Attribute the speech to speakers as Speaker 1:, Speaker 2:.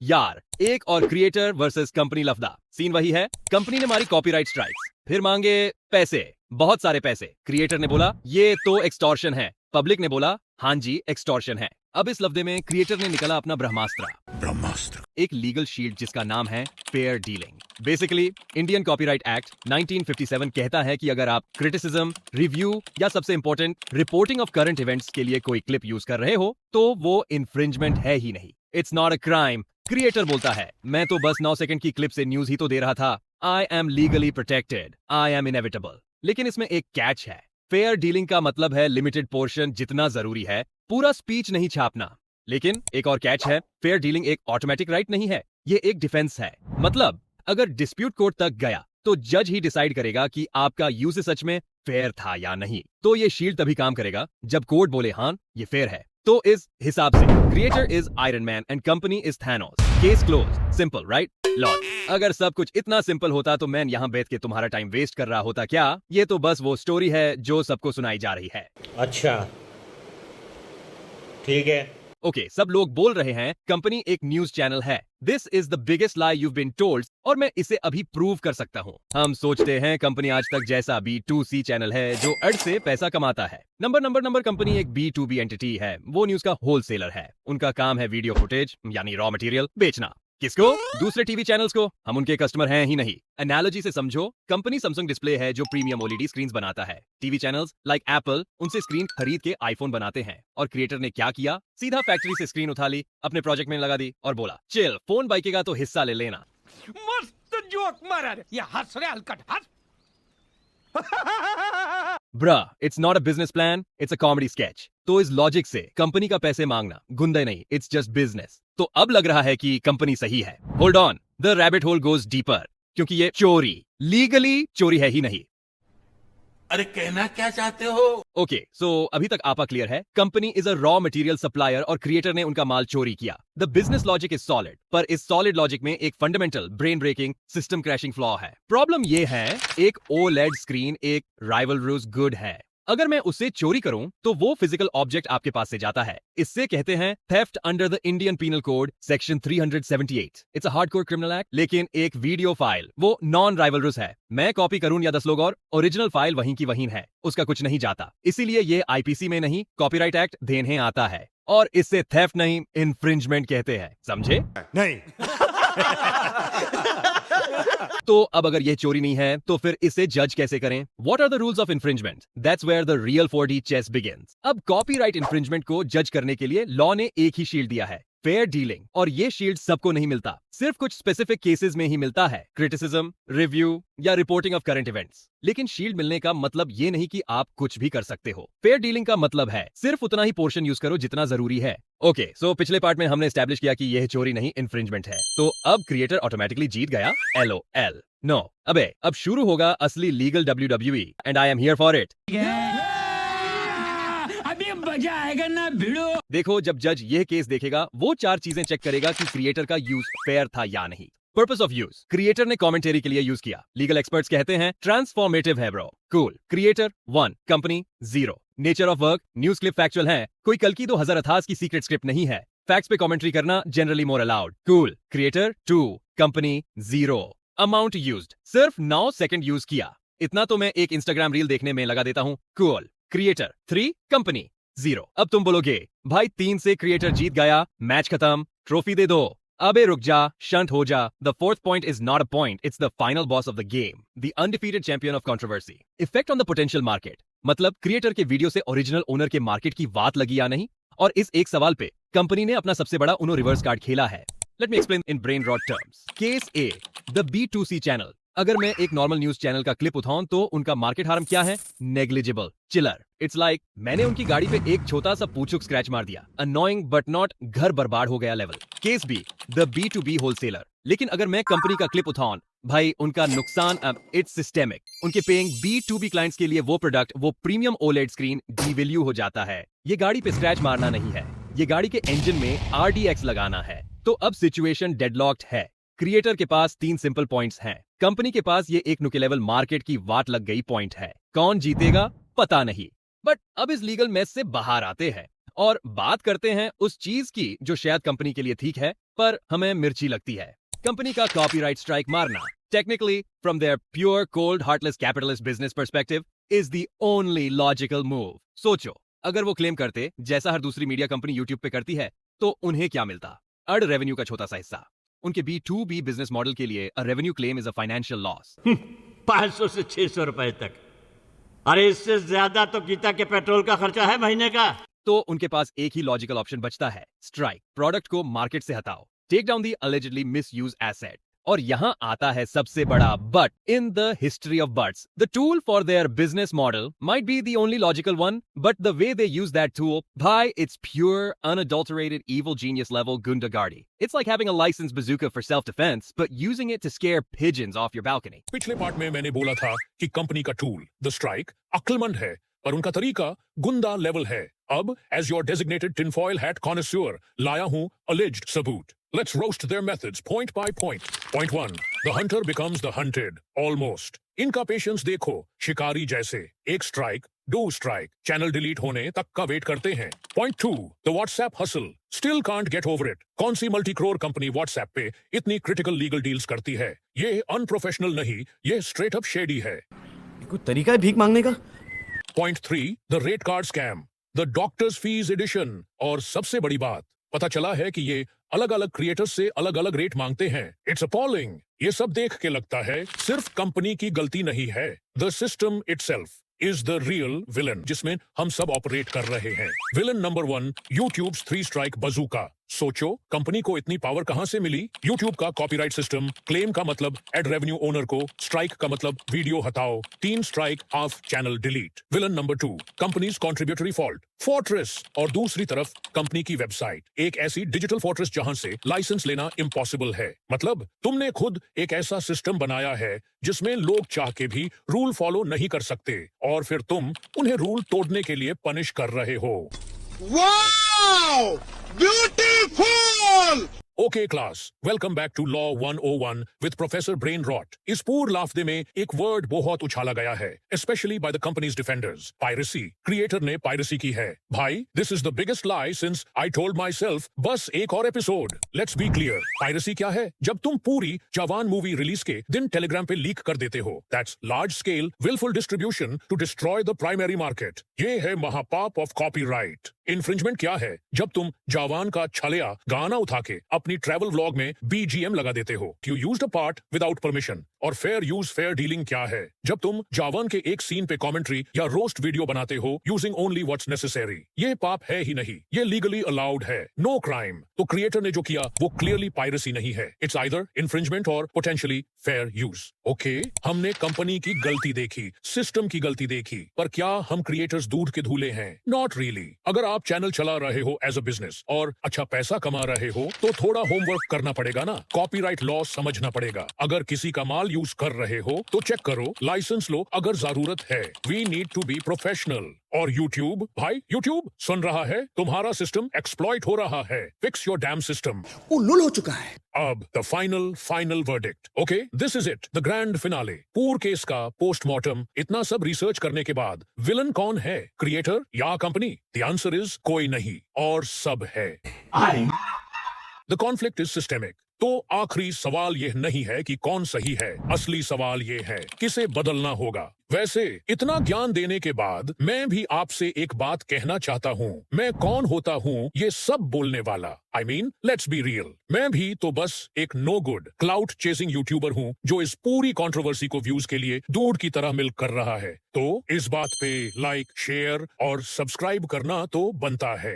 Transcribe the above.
Speaker 1: यार, एक और क्रिएटर वर्सेस कंपनी लफड़ा। सीन वही है, कंपनी ने मारी कॉपीराइट स्ट्राइक्स, फिर मांगे पैसे, बहुत सारे पैसे। क्रिएटर ने बोला ये तो एक्सटॉर्शन है, पब्लिक ने बोला हाँ जी एक्सटॉर्शन है। अब इस लफ्दे में क्रिएटर ने निकला अपना ब्रह्मास्त्र, एक लीगल शील्ड जिसका नाम है fair dealing. Basically Indian copyright act 1957 कहता है कि अगर आप क्रिटिसिज्म, रिव्यू या सबसे important reporting of current events के लिए कोई क्लिप यूज कर रहे हो तो वो इन्फ्रिंजमेंट है ही नहीं। It's not a crime. Creator बोलता है मैं तो बस 9 सेकंड की क्लिप से न्यूज ही तो दे रहा था। I am legally protected, I am inevitable. लेकिन इसमें एक कैच है। फेयर डीलिंग का मतलब है लिमिटेड पोर्शन जितना जरूरी है, पूरा स्पीच नहीं छापना। लेकिन एक और कैच है, फेयर डीलिंग एक ऑटोमेटिक राइट नहीं है, ये एक डिफेंस है। मतलब अगर डिस्प्यूट कोर्ट तक गया तो जज ही डिसाइड करेगा कि आपका यूज सच में फेयर था या नहीं। तो ये शील्ड तभी काम करेगा जब कोर्ट बोले हाँ ये फेयर है। तो इस हिसाब से creator is iron man and company is Thanos. Case close. Simple right? Lord, अगर सब कुछ इतना सिंपल होता तो मैं यहाँ बैठ के तुम्हारा टाइम वेस्ट कर रहा होता क्या? ये तो बस वो स्टोरी है जो सबको सुनाई जा रही है।
Speaker 2: अच्छा, ठीक है।
Speaker 1: ओके, सब लोग बोल रहे हैं कंपनी एक न्यूज चैनल है। This is the biggest lie you been told और मैं इसे अभी प्रूव कर सकता हूँ। हम सोचते हैं कंपनी आज तक जैसा B2C चैनल है जो एड से पैसा कमाता है। नंबर कंपनी एक B2B एंटिटी है, वो न्यूज का होलसेलर है। उनका काम है वीडियो फुटेज यानी रॉ मटेरियल बेचना। किसको? दूसरे टीवी चैनल्स को। हम उनके कस्टमर हैं ही नहीं। एनालॉजी से समझो, कंपनी सैमसंग डिस्प्ले है जो प्रीमियम OLED स्क्रीन्स बनाता है। टीवी चैनल्स लाइक एप्पल उनसे स्क्रीन खरीद के आईफोन बनाते हैं। और क्रिएटर ने क्या किया? सीधा फैक्ट्री से स्क्रीन उठा ली, अपने प्रोजेक्ट में लगा दी और बोला चिल, फोन बाइकेगा तो हिस्सा ले लेना।
Speaker 3: मस्त जोक मारा रे, ये हंस रे हलकट हंस।
Speaker 1: Bruh, it's not a business plan, it's a comedy sketch. तो इस लॉजिक से कंपनी का पैसे मांगना गुंडे नहीं, इट्स जस्ट बिजनेस। तो अब लग रहा है कि कंपनी सही है। Hold on, the rabbit hole goes deeper, क्योंकि ये चोरी, लीगली चोरी है ही नहीं।
Speaker 4: अरे कहना क्या चाहते हो?
Speaker 1: ओके, सो अभी तक आपा क्लियर है। Company is a raw material supplier और क्रिएटर ने उनका माल चोरी किया। The business logic is solid, पर इस सॉलिड लॉजिक में एक fundamental brain braking system crashing flaw है। प्रॉब्लम ये है, एक OLED स्क्रीन एक राइवलरूज गुड है। अगर मैं उसे चोरी करूं तो वो फिजिकल ऑब्जेक्ट आपके पास से जाता है। इससे कहते हैं theft under the Indian penal code section 378। It's a hardcore criminal act. लेकिन एक वीडियो फाइल वो नॉन राइवलरूज है। मैं कॉपी करूं या 10 लोग और, ओरिजिनल फाइल वहीं की वहीं है, उसका कुछ नहीं जाता। इसीलिए ये IPC में नहीं, कॉपीराइट एक्ट देने आता है। और इससे थेफ्ट नहीं, इन्फ्रिंजमेंट कहते हैं। समझे?
Speaker 2: नहीं।
Speaker 1: तो अब अगर ये चोरी नहीं है तो फिर इसे जज कैसे करें? What are the rules of infringement? That's where the real 4D chess begins. अब कॉपीराइट इन्फ्रिंजमेंट को जज करने के लिए लॉ ने एक ही शील्ड दिया है, फेयर डीलिंग। और ये शील्ड सबको नहीं मिलता, सिर्फ कुछ स्पेसिफिक केसेस में ही मिलता है, क्रिटिसिज्म, रिव्यू या रिपोर्टिंग ऑफ करंट इवेंट्स। लेकिन शील्ड मिलने का मतलब ये नहीं कि आप कुछ भी कर सकते हो। फेयर डीलिंग का मतलब है सिर्फ उतना ही पोर्शन यूज करो जितना जरूरी है। ओके, सो पिछले पार्ट में हमने एस्टैब्लिश किया कि यह चोरी नहीं इन्फ्रिंजमेंट है। तो अब क्रिएटर ऑटोमेटिकली जीत गया। LOL। नो, अबे अब शुरू होगा असली legal WWE and I am here for it.
Speaker 3: अभी मजा आएगा ना भिड़ो।
Speaker 1: देखो, जब जज यह केस देखेगा वो 4 चीजें चेक करेगा कि क्रिएटर का यूज फेयर था या नहीं। पर्पस ऑफ यूज, क्रिएटर ने कमेंटरी के लिए यूज किया। लीगल एक्सपर्ट्स कहते हैं ट्रांसफॉर्मेटिव है bro. Cool. Creator 1, company 0। Nature of work, news clip factual है, कोई कल्कि 2088 की सीक्रेट स्क्रिप्ट नहीं है। फैक्ट्स पे कमेंट्री करना generally more allowed. Cool. Creator 2, company 0। Amount used, सिर्फ 9 सेकंड यूज किया। इतना तो मैं एक इंस्टाग्राम रील देखने में लगा देता हूं। कूल। Creator 3, company 0। अब तुम बोलोगे भाई 3 से क्रिएटर जीत गया, मैच खत्म, ट्रॉफी दे दो। अबे रुक जा, शांत हो जा। The fourth point is not a point, it's the final boss of the game. The undefeated champion of controversy. Effect on the potential market. मतलब क्रिएटर के वीडियो से ओरिजिनल ओनर के मार्केट की बात लगी या नहीं? और इस एक सवाल पे कंपनी ने अपना सबसे बड़ा उनो रिवर्स कार्ड खेला है। Let me explain in brain rot terms. Case A, the B2C channel. अगर मैं एक नॉर्मल न्यूज चैनल का क्लिप उठाऊं तो उनका मार्केट हार्म क्या है? Negligible, chiller. इट्स लाइक मैंने उनकी गाड़ी पे एक छोटा सा पूछुक स्क्रैच मार दिया, अनोइंग बट नॉट घर बर्बाद हो गया level. Case B, the B2B wholesaler. लेकिन अगर मैं कंपनी का क्लिप उठाऊं, भाई उनका नुकसान इट्स सिस्टेमिक। उनके पेइंग B2B क्लाइंट्स के लिए वो प्रोडक्ट, वो प्रीमियम OLED स्क्रीन डिवैल्यू हो जाता है। ये गाड़ी पे स्क्रैच मारना नहीं है, ये गाड़ी के इंजन में RDX लगाना है। तो अब सिचुएशन डेडलॉक्ड है। क्रिएटर के पास 3 सिंपल पॉइंट्स हैं, कंपनी के पास ये एक नुके लेवल मार्केट की वाट लग गई पॉइंट है। कौन जीतेगा पता नहीं, बट अब इस लीगल मैच से बाहर आते हैं और बात करते हैं उस चीज की जो शायद कंपनी के लिए ठीक है पर हमें मिर्ची लगती है कंपनी का कॉपीराइट स्ट्राइक मारना। Technically from their pure cold heartless capitalist business perspective is the only logical move. सोचो, अगर वो क्लेम करते जैसा हर दूसरी मीडिया कंपनी यूट्यूब पे करती है तो उन्हें क्या मिलता? अड़ रेवेन्यू का छोटा सा हिस्सा। उनके B2B बिजनेस मॉडल के लिए a revenue claim is a financial loss.
Speaker 2: 500 से 600 रुपए तक। अरे इससे ज्यादा तो गीता के पेट्रोल का खर्चा है महीने का।
Speaker 1: तो उनके पास एक ही लॉजिकल ऑप्शन बचता है, स्ट्राइक। प्रोडक्ट को मार्केट से हटाओ, take down the allegedly misuse asset. और यहां आता है सबसे बड़ा but in the history of buts. The tool for their business model might be the only logical one, but the way they use that tool, भाई, it's pure unadulterated evil genius level गुंडागर्दी। It's like having a licensed bazooka for self-defense, but using it to scare pigeons off your balcony.
Speaker 5: पिछले part में मैंने बोला था कि company का tool the strike अक्लमंद है, पर उनका तरीका गुंदा लेवल है। अब as your designated tinfoil hat connoisseur लाया हूं अलिज्ड सबूत। Let's roast their methods point by point. Point 1, the hunter becomes the hunted almost. इनका पेशेंस देखो, शिकारी जैसे। एक स्ट्राइक, 2 स्ट्राइक, चैनल डिलीट होने तक का वेट करते हैं। Point 2, the WhatsApp hustle still can't get over it. कौन सी मल्टी क्रोर कंपनी व्हाट्सएप पे इतनी क्रिटिकल लीगल डील्स करती है? ये अनप्रोफेशनल नहीं, ये स्ट्रेट अप शेडी है।
Speaker 6: कोई तरीका है भीख मांगने का?
Speaker 5: Point 3, the rate card scam, the doctors fees edition. और सबसे बड़ी बात, पता चला है कि ये अलग अलग क्रिएटर्स से अलग अलग रेट मांगते हैं। It's appalling. ये सब देख के लगता है सिर्फ कंपनी की गलती नहीं है, the system itself is the real villain जिसमें हम सब ऑपरेट कर रहे हैं। Villain number 1, YouTube's 3 strike bazooka. सोचो, कंपनी को इतनी पावर कहां से मिली? यूट्यूब का कॉपीराइट सिस्टम, क्लेम का मतलब एड रेवेन्यू ओनर को, स्ट्राइक का मतलब वीडियो हटाओ, 3 strike, half channel delete. Villain number 2, company's contributory fault, fortress. और दूसरी तरफ कंपनी की वेबसाइट, एक ऐसी डिजिटल फोर्ट्रेस जहां से लाइसेंस लेना इम्पॉसिबल है। मतलब तुमने खुद एक ऐसा सिस्टम बनाया है जिसमें लोग चाह के भी रूल फॉलो नहीं कर सकते, और फिर तुम उन्हें रूल तोड़ने के लिए पनिश कर रहे हो।
Speaker 7: Wow! Beautiful!
Speaker 5: Okay class, welcome back to Law 101 with Professor Brain Rot. इस पूर्ण लाफ्ते में एक वर्ड बहुत उछाला गया है, especially by the company's defenders. Piracy. Creator ने पायरेसी की है। भाई, this is the biggest lie since I told myself, बस एक और episode. Let's be clear. Piracy क्या है? जब तुम पूरी जवान मूवी रिलीज के दिन टेलीग्राम पे लीक कर देते हो। That's large scale, willful distribution to destroy the primary market. ये है महापाप ऑफ कॉपीराइट। इन्फ्रिंजमेंट क्या है? जब तुम जवान का छलिया गाना उठा के अपनी ट्रैवल व्लॉग में BGM लगा देते हो। You used a part without permission. और फेयर यूज फेयर डीलिंग क्या है? जब तुम जवान के एक सीन पे कमेंट्री या रोस्ट वीडियो बनाते हो यूजिंग ओनली व्हाट्स नेसेसरी। ये पाप है ही नहीं, ये लीगली अलाउड है, नो क्राइम। तो क्रिएटर ने जो किया वो क्लियरली पायरेसी नहीं है, इट्स आइदर इन्फ्रिंजमेंट और पोटेंशियली फेयर यूज। ओके, हमने कंपनी की गलती देखी, सिस्टम की गलती देखी, पर क्या हम क्रिएटर्स दूध के धूले हैं? Not really. अगर आप चैनल चला रहे हो एज अ बिजनेस और अच्छा पैसा कमा रहे हो तो थोड़ा होमवर्क करना पड़ेगा ना, कॉपीराइट लॉ समझना पड़ेगा। अगर किसी का माल यूज कर रहे हो तो चेक करो, लाइसेंस लो अगर जरूरत है। We need to be professional. और यूट्यूब, भाई यूट्यूब सुन रहा है, तुम्हारा सिस्टम एक्सप्लॉइट हो रहा है, फिक्स योर डैम सिस्टम।
Speaker 7: वो लुल हो चुका है।
Speaker 5: अब the final verdict. Okay, this is it, the grand finale. पूर केस का पोस्टमार्टम। इतना सब रिसर्च करने के बाद विलन कौन है, क्रिएटर या कंपनी? द आंसर इज कोई नहीं और सब है। The conflict is systemic. तो आखिरी सवाल यह नहीं है कि कौन सही है, असली सवाल यह है किसे बदलना होगा। वैसे इतना ज्ञान देने के बाद मैं भी आपसे एक बात कहना चाहता हूँ। मैं कौन होता हूँ ये सब बोलने वाला? I mean, let's be real. मैं भी तो बस एक no good clout chasing YouTuber हूँ जो इस पूरी कंट्रोवर्सी को व्यूज के लिए दूध की तरह मिल्क कर रहा है। तो इस बात पे लाइक, शेयर और सब्सक्राइब करना तो बनता है।